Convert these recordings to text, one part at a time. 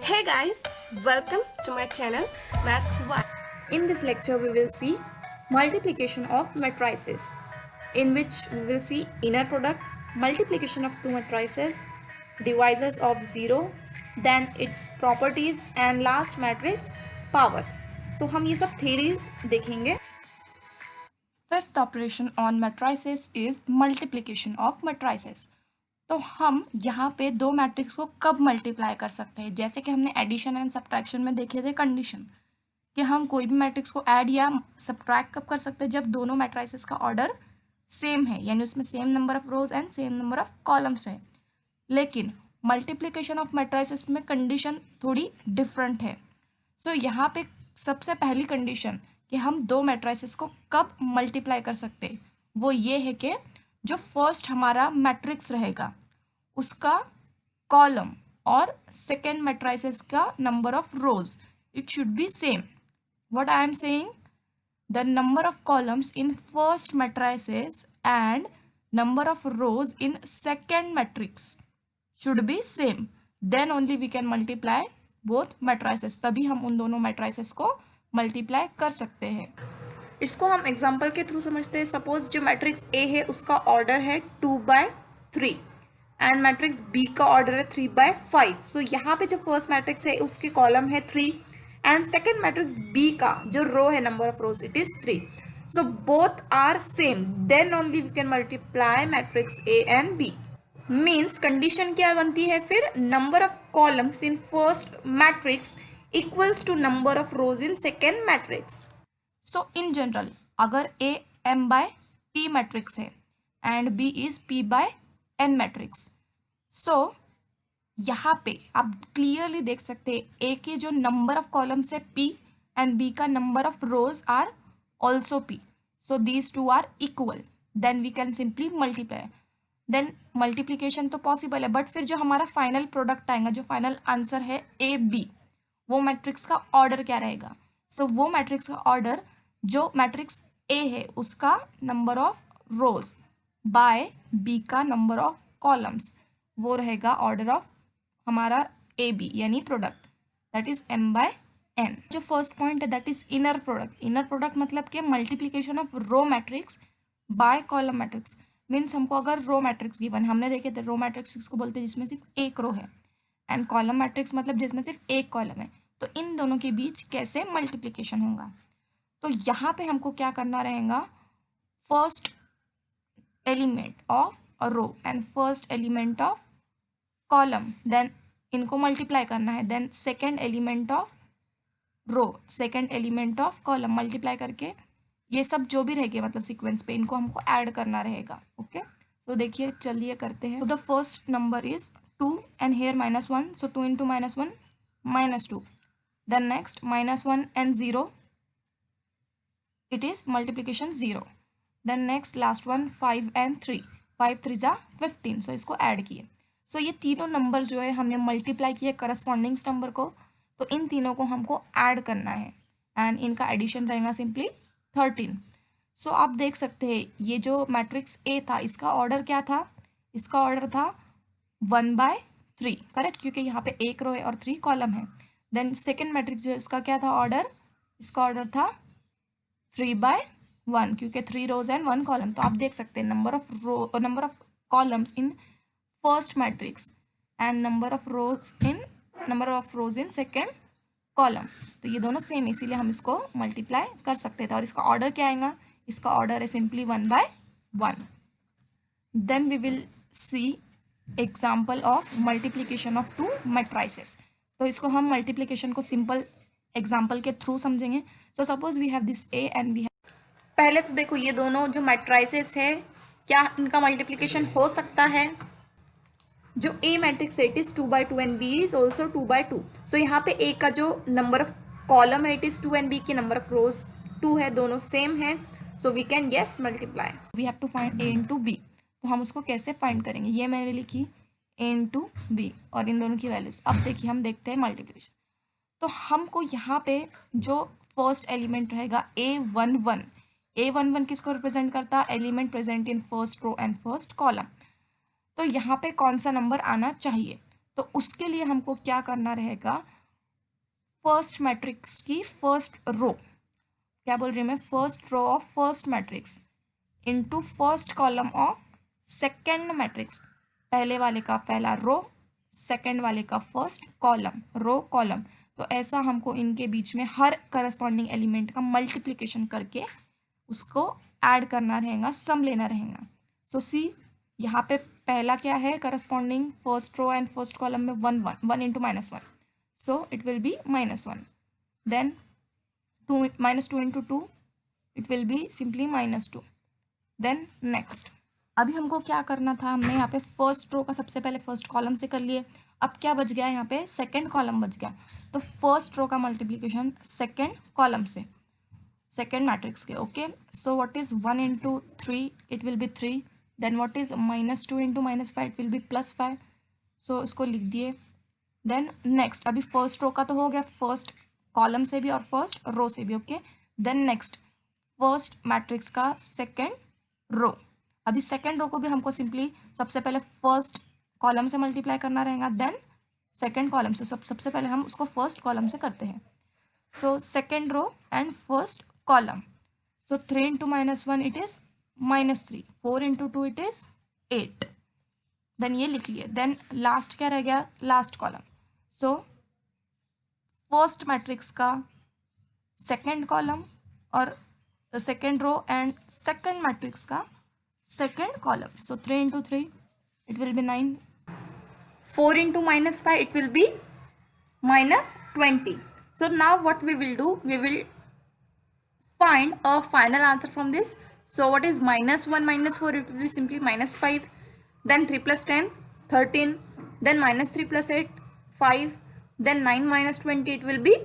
Hey guys, welcome to my channel Maths 1. In this lecture, we will see multiplication of matrices, in which we will see inner product, multiplication of two matrices, divisors of zero, then its properties and last matrix powers. So हम ये सब theories देखेंगे. Fifth operation on matrices is multiplication of matrices. तो हम यहाँ पे दो matrix को कब मल्टीप्लाई कर सकते हैं, जैसे कि हमने एडिशन एंड सब्ट्रैक्शन में देखे थे कंडीशन कि हम कोई भी मैट्रिक्स को ऐड या सब्ट्रैक्ट कब कर सकते हैं, जब दोनों मैट्रिसेस का ऑर्डर सेम है, यानी उसमें same number of rose and same number of columns है. लेकिन मल्टीप्लिकेशन ऑफ मैट्रिसेस में कंडीशन थोड़ी डिफरेंट है. सो यहाँ पे सबसे पहली कंडीशन कि हम दो मैट्रिसेस को कब मल्टीप्लाई कर सकते हैं वो ये है कि जो फर्स्ट हमारा मैट्रिक्स रहेगा उसका कॉलम और सेकेंड मैट्रिसेस का number of rose it should be same. What I am saying, the number of columns in first matrices and number of rows in second matrix should be same. Then only we can multiply both matrices. तभी हम उन दोनों matrices को multiply कर सकते हैं. इसको हम एग्जाम्पल के थ्रू समझते हैं. सपोज जो मैट्रिक्स ए है उसका ऑर्डर है 2/3 एंड मैट्रिक्स बी का ऑर्डर है 3/5. सो यहाँ पे जो फर्स्ट मैट्रिक्स है उसके कॉलम है 3 एंड सेकेंड मैट्रिक्स बी का जो रो है number of rows it is 3. So both are same, then only we can multiply matrix A and B. Means condition क्या बनती है फिर, number of columns in first matrix equals to number of rows in second matrix. So in general अगर A m/t matrix है and B is p/n matrix, so यहाँ पे आप clearly देख सकते हैं ए के जो नंबर ऑफ कॉलम्स है p एंड b का number of rows are also p. So these two are equal, then we can simply multiply. Then multiplication तो पॉसिबल है, बट फिर जो हमारा फाइनल प्रोडक्ट आएगा, जो फाइनल आंसर है ए बी, वो मैट्रिक्स का ऑर्डर क्या रहेगा. सो वो मैट्रिक्स का ऑर्डर जो मैट्रिक्स ए है उसका number of rows by B का नंबर ऑफ कॉलम्स, वो रहेगा ऑर्डर ऑफ हमारा ए बी यानी प्रोडक्ट, दैट इज m/n. जो फर्स्ट पॉइंट है that is inner product. Inner product मतलब कि multiplication of row matrix by column matrix. Means हमको अगर रो मैट्रिक्स गिवन, हमने देखे थे रो मैट्रिक्स किसको बोलते हैं, जिसमें सिर्फ एक रो है, एंड कॉलम मैट्रिक्स मतलब जिसमें सिर्फ एक कॉलम है. तो इन दोनों के बीच कैसे मल्टीप्लिकेशन होगा, तो यहाँ पे हमको क्या करना रहेगा, first element of a row and first element of column, then इनको मल्टीप्लाई करना है. Then second element of row, second element of column, multiply करके ये सब जो भी रहेगा मतलब सीक्वेंस पे इनको हमको ऐड करना रहेगा. ओके, तो देखिए चलिए करते हैं. So the first number is 2 and here -1, so 2 into -1 -2. Then next -1 and 0, it is multiplication 0. Then next last one 5 and 3, 5 3s are 15. सो इसको ऐड किए. सो ये तीनों नंबर जो है हमने मल्टीप्लाई किए करस्पॉन्डिंग्स नंबर को, तो इन तीनों को हमको ऐड करना है एंड इनका एडिशन रहेगा सिंपली 13. सो आप देख सकते हैं ये जो मैट्रिक्स ए था इसका ऑर्डर क्या था, इसका ऑर्डर था 1/3, करेक्ट, क्योंकि यहाँ पे एक रो है और 3 कॉलम है. देन सेकेंड मैट्रिक्स जो है उसका क्या था ऑर्डर, इसका ऑर्डर था 3/1 क्योंकि 3 रोज एंड 1 कॉलम. तो आप देख सकते हैं number of columns in first matrix and number of rows in second column, तो ये दोनों सेम, इसीलिए हम इसको मल्टीप्लाई कर सकते थे. और इसका ऑर्डर क्या आएगा, इसका ऑर्डर है simply 1/1. Then we will see example of multiplication of two matrices. तो इसको हम मल्टीप्लिकेशन को सिंपल एग्जाम्पल के थ्रू समझेंगे. So suppose we have this A and we have, पहले तो देखो ये दोनों जो मैट्रिसेस है क्या इनका मल्टीप्लिकेशन हो सकता है. जो ए मैट्रिक्स है it is 2/2 and B is also 2/2. So यहाँ पे ए का जो नंबर ऑफ कॉलम है इट इज 2 एंड बी की नंबर ऑफ रोज 2 है, दोनों सेम है. So we can yes multiply. We have to find A into B. तो हम उसको कैसे फाइंड करेंगे, ये मैंने लिखी ए इंटू बी और इन दोनों की वैल्यूज. अब देखिए हम देखते हैं मल्टीप्लिकेशन. तो हमको यहाँ पे जो फर्स्ट एलिमेंट रहेगा A11 किसको रिप्रेजेंट करता है, element present in first row and first column. तो यहाँ पे कौन सा नंबर आना चाहिए, तो उसके लिए हमको क्या करना रहेगा, फर्स्ट मैट्रिक्स की फर्स्ट रो, क्या बोल रही हूँ मैं, first row of first matrix into first column of second matrix, पहले वाले का पहला रो, सेकेंड वाले का फर्स्ट कॉलम, रो कॉलम। तो ऐसा हमको इनके बीच में हर करस्पॉन्डिंग एलिमेंट का मल्टीप्लिकेशन करके उसको ऐड करना रहेगा, सम लेना रहेगा। सो सी यहाँ पे पहला क्या है, corresponding first row and first column में 1 1 1 into -1, so it will be -1, then 2 -2 into 2 it will be simply -2, then next. अभी हमको क्या करना था, हमने यहाँ पे फर्स्ट रो का सबसे पहले फर्स्ट कॉलम से कर लिए, अब क्या बच गया यहाँ पे, सेकंड कॉलम बच गया। तो फर्स्ट रो का मल्टीप्लिकेशन सेकंड कॉलम से, सेकंड मैट्रिक्स के, okay. So what is 1 into 3, it will be 3, then what is -2 into -5, it will be +5, so इसको लिख दिए। देन नेक्स्ट, अभी फर्स्ट रो का तो हो गया, फर्स्ट कॉलम से भी और फर्स्ट रो से भी, okay. Then next first matrix का सेकंड रो, अभी सेकंड रो को भी हमको सिंपली सबसे पहले फर्स्ट कॉलम से मल्टीप्लाई करना रहेगा, देन सेकंड कॉलम से, सबसे पहले हम उसको फर्स्ट कॉलम से करते हैं। So second row and first column, so 3 into -1 it is -3, 4 into 2 it is 8, then ये लिख लिए। देन लास्ट क्या रह गया, last column, so first matrix का सेकंड कॉलम और second row and second matrix का second column, so 3 into 3 it will be 9, 4 into -5 it will be -20. So now what we will do, we will find a final answer from this. So what is -1 -4, it will be simply -5, then 3 plus 10 13, then -3 plus 8 5, then 9 minus 20 it will be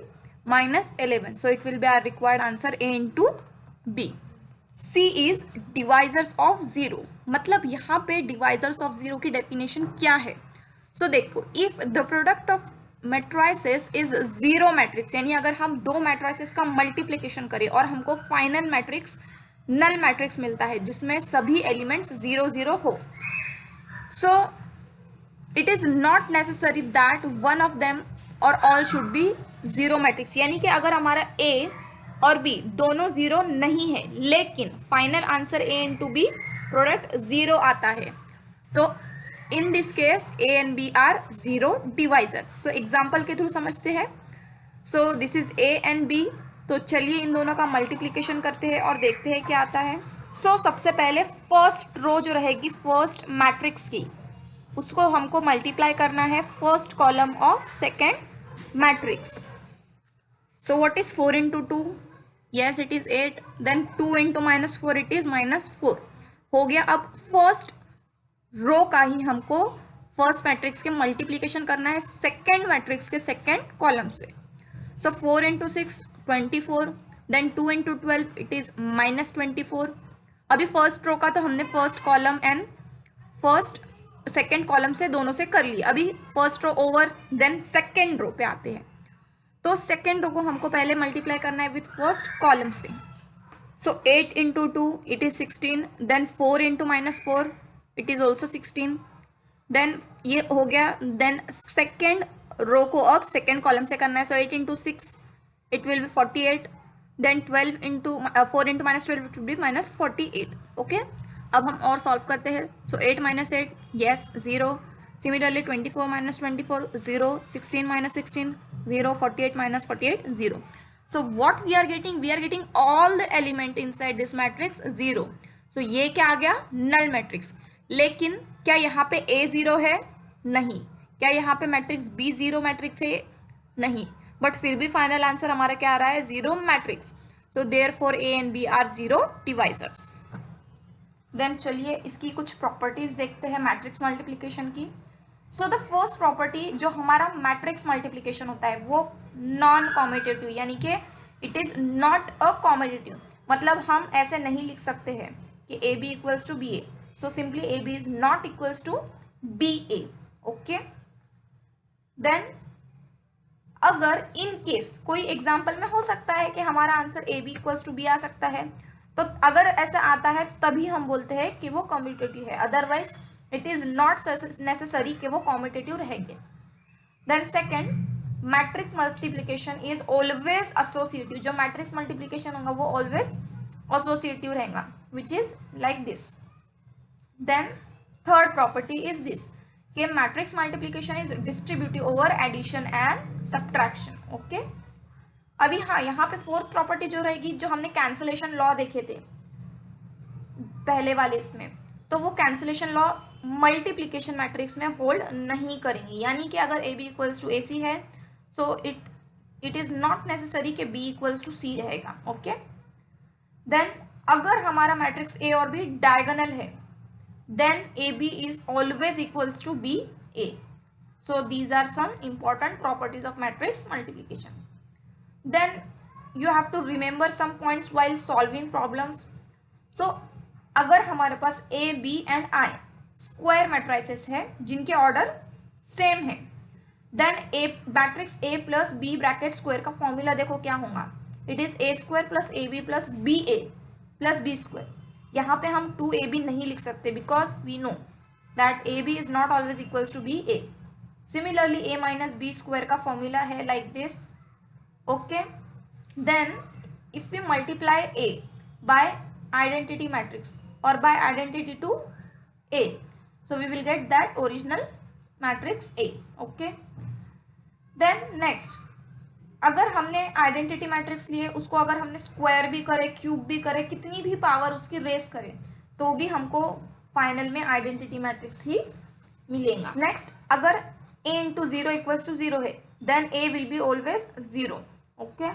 -11. So it will be our required answer, A into B. C is divisors of zero, मतलब यहाँ पे divisors of zero की definition क्या है। सो देखो, if the product of matrices is zero matrix, यानी अगर हम दो मैट्राइसेस का मल्टीप्लिकेशन करें और हमको फाइनल मैट्रिक्स नल मैट्रिक्स मिलता है जिसमें सभी एलिमेंट्स 0 0 हो, so it is not necessary that one of them और all should be zero matrix, यानी कि अगर हमारा A और B दोनों 0 नहीं है लेकिन final answer A into B product 0 आता है, तो in this case A and B are zero divisors. So example के थ्रू समझते हैं। So this is A and B, तो चलिए इन दोनों का मल्टीप्लिकेशन करते हैं और देखते हैं क्या आता है। सो सबसे पहले फर्स्ट रो जो रहेगी फर्स्ट मैट्रिक्स की, उसको हमको मल्टीप्लाई करना है first column of second matrix. So what is 4 into 2, yes it is 8, then 2 into -4 it is -4 हो गया। अब फर्स्ट रो का ही हमको फर्स्ट मैट्रिक्स के मल्टीप्लिकेशन करना है सेकेंड मैट्रिक्स के सेकेंड कॉलम से। So 4 into 6 24, then 2 into 12 it is -24। अभी फर्स्ट रो का तो हमने first column and first second column से दोनों से कर लिया, अभी first row over, then second row पे आते हैं। तो सेकेंड रो को हमको पहले मल्टीप्लाई करना है विथ फर्स्ट कॉलम से। So 8 into 2 it is 16, then 4 into -4 it is also 16, then ये हो गया। देन सेकेंड रो को अब सेकेंड कॉलम से करना है। So 8 into 6 it will be 48, then 12 into 4 into -12 it will be -48, okay. अब हम और सॉल्व करते हैं। So 8 - 8 yes 0, similarly 24 - 24 0, 16 - 16 0, 48 - 48 0. So what we are getting all the element inside this matrix 0. So ये क्या आ गया, नल मैट्रिक्स। लेकिन क्या यहाँ पे A 0 है, नहीं। क्या यहाँ पे मैट्रिक्स B 0 मैट्रिक्स है, नहीं। बट फिर भी फाइनल आंसर हमारा क्या आ रहा है, 0 matrix. So therefore A and B are 0 divisors. Then चलिए इसकी कुछ प्रॉपर्टीज देखते हैं मैट्रिक्स मल्टीप्लिकेशन की। सो द फर्स्ट प्रॉपर्टी जो हमारा मैट्रिक्स मल्टीप्लिकेशन होता है वो नॉन कॉम्यूटेटिव, यानी कि it is not a commutative, मतलब हम ऐसे नहीं लिख सकते हैं कि A B equals to B A. So simply A B is not equals to B A, okay. Then अगर इन केस कोई एग्जाम्पल में हो सकता है कि हमारा answer A B equals to B आ सकता है, तो अगर ऐसा आता है तभी हम बोलते हैं कि वो कॉम्यूटेटिव है, otherwise it is not necessary कि वो कॉम्यूटेटिव रहेंगे। Then second, matrix multiplication is always associative, जो मैट्रिक्स मल्टीप्लीकेशन होगा वो ऑलवेज एसोसिएटिव रहेगा, which is like this. Then third property is this कि matrix multiplication is distributive over addition and subtraction. Okay, अभी हाँ, यहाँ पे फोर्थ प्रॉपर्टी जो रहेगी, जो हमने कैंसलेशन लॉ देखे थे पहले वाले इसमें, तो वो कैंसलेशन लॉ मल्टीप्लीकेशन मैट्रिक्स में होल्ड नहीं करेंगे. यानी कि अगर ए बी इक्वल्स टू ए सी है, सो इट इज नॉट नेसेसरी कि बी इक्वल्स टू सी रहेगा. ओके, देन अगर हमारा मैट्रिक्स ए और बी डायगोनल है, then AB is always equals to BA. So these are some important properties of matrix multiplication. Then you have to remember some points while solving problems. So अगर हमारे पास A, B and I square matrices है जिनके order same है, then A matrix A plus B bracket square का formula देखो क्या होगा. It is A square plus AB plus BA plus B square. यहाँ पे हम 2AB नहीं लिख सकते because we know that AB is not always equals to BA. Similarly A minus B square का फॉर्मूला है like this. Okay, then if we multiply A by identity matrix और by identity to A, so we will get that original matrix A. Okay, then next, अगर हमने identity matrix लिए, उसको अगर हमने square भी करे, क्यूब भी करे, कितनी भी पावर उसकी रेस करें, तो भी हमको फाइनल में आइडेंटिटी मैट्रिक्स ही मिलेगा. नेक्स्ट, अगर a into zero equals to zero है, then a will be always zero. Okay,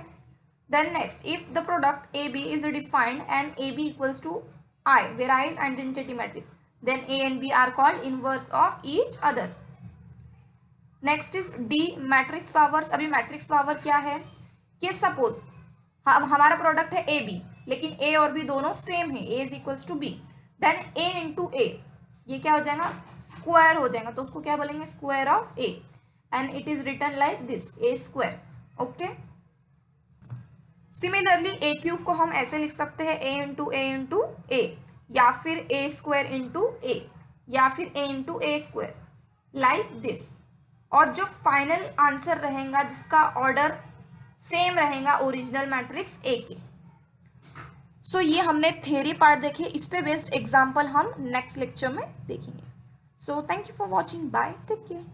then next, if the product a b is defined and a b equals to I, where I is identity matrix, then A and B are called inverse of each other. Next is D, matrix powers. अभी matrix power क्या है कि suppose हमारा product है A B, लेकिन A और B दोनों same है, A is equals to B, then A into A, ये क्या हो जाएगा, स्क्वायर हो जाएगा, तो उसको क्या बोलेंगे, square of A, and it is written like this, A square. Okay, similarly A cube को हम ऐसे लिख सकते हैं, ए इंटू ए, या फिर ए स्क्वायर इंटू ए, या फिर A into A square, like this. और जो फाइनल आंसर रहेगा जिसका ऑर्डर सेम रहेगा ओरिजिनल मैट्रिक्स ए के. सो ये हमने थ्योरी पार्ट देखे, इस पे बेस्ड एग्जांपल हम नेक्स्ट लेक्चर में देखेंगे. So thank you for watching, bye, take care.